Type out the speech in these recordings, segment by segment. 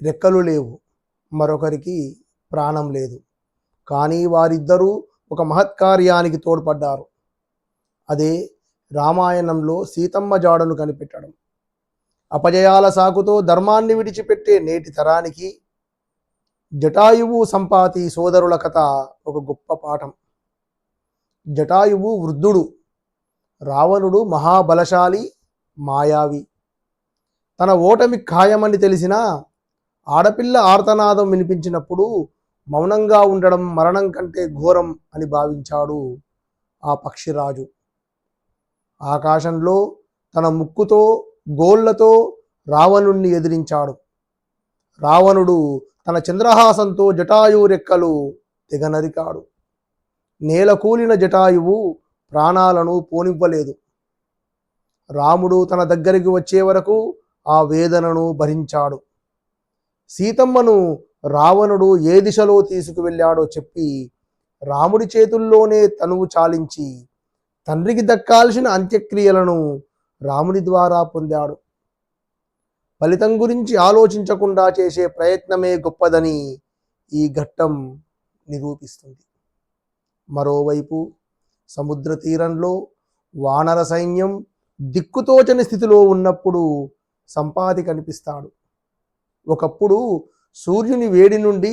రెక్కలు లేవు, మరొకరికి ప్రాణం లేదు. కానీ వారిద్దరూ ఒక మహత్కార్యానికి తోడ్పడ్డారు. అదే రామాయణంలో సీతమ్మ జాడను కనిపెట్టడం. అపజయాల సాకుతో ధర్మాన్ని విడిచిపెట్టే నేటి తరానికి జటాయువు సంపాతి సోదరుల కథ ఒక గొప్ప పాఠం. జటాయువు వృద్ధుడు, రావణుడు మహాబలశాలి, మాయావి. తన ఓటమి ఖాయమని తెలిసినా ఆడపిల్ల ఆర్తనాదం వినిపించినప్పుడు మౌనంగా ఉండడం మరణం కంటే ఘోరం అని భావించాడు ఆ పక్షిరాజు. ఆకాశంలో తన ముక్కుతో గోళ్లతో రావణుణ్ణి ఎదిరించాడు. రావణుడు తన చంద్రహాసంతో జటాయువు రెక్కలు తెగనరికాడు. నేల కూలిన జటాయువు ప్రాణాలను పోనివ్వలేదు. రాముడు తన దగ్గరికి వచ్చే వరకు ఆ వేదనను భరించాడు. సీతమ్మను రావణుడు ఏ దిశలో తీసుకువెళ్ళాడో చెప్పి రాముడి చేతుల్లోనే తనువు చాలించి తండ్రికి దక్కాల్సిన అంత్యక్రియలను రాముడి ద్వారా పొందాడు. ఫలితం గురించి ఆలోచించకుండా చేసే ప్రయత్నమే గొప్పదని ఈ ఘట్టం నిరూపిస్తుంది. మరోవైపు సముద్ర తీరంలో వానర సైన్యం దిక్కుతోచని స్థితిలో ఉన్నప్పుడు సంపాతి కనిపిస్తాడు. ఒకప్పుడు సూర్యుని వేడి నుండి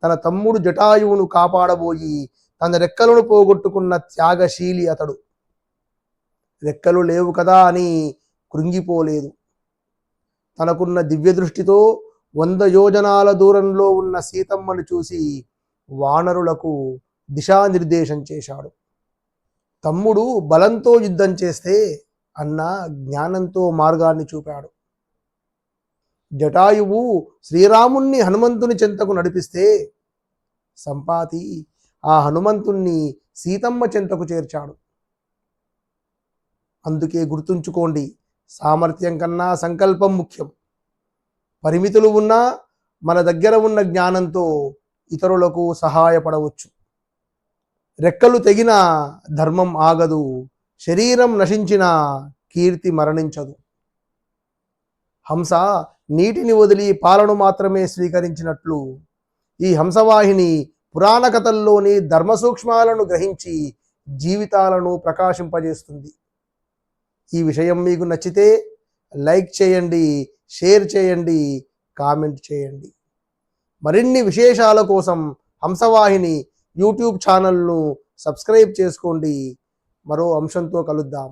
తన తమ్ముడు జటాయువును కాపాడబోయి తన రెక్కలను పోగొట్టుకున్న త్యాగశీలి అతడు. రెక్కలు లేవు కదా అని కృంగిపోలేదు. తనకున్న దివ్య దృష్టితో 100 యోజనాల దూరంలో ఉన్న సీతమ్మను చూసి వానరులకు దిశానిర్దేశం చేశాడు. తమ్ముడు బలంతో యుద్ధం చేస్తే అన్న జ్ఞానంతో మార్గాన్ని చూపాడు. జటాయువు శ్రీరాముణ్ణి హనుమంతుని చెంతకు నడిపిస్తే సంపాతి ఆ హనుమంతుణ్ణి సీతమ్మ చెంతకు చేర్చాడు. అందుకే గుర్తుంచుకోండి, సామర్థ్యం కన్నా సంకల్పం ముఖ్యం. పరిమితులు ఉన్నా మన దగ్గర ఉన్న జ్ఞానంతో ఇతరులకు సహాయపడవచ్చు. రెక్కలు తెగిన ధర్మం ఆగదు, శరీరం నశించిన కీర్తి మరణించదు. హంస నీటిని వదిలి పాలను మాత్రమే స్వీకరించినట్లు ఈ హంసవాహిని పురాణ కథల్లోని ధర్మ సూక్ష్మాలను గ్రహించి జీవితాలను ప్రకాశింపజేస్తుంది. ఈ విషయం మీకు నచ్చితే లైక్ చేయండి, షేర్ చేయండి, కామెంట్ చేయండి. మరిన్ని విశేషాల కోసం హంసవాహిని యూట్యూబ్ ఛానల్ను సబ్స్క్రైబ్ చేసుకోండి. మరో అంశంతో కలుద్దాం.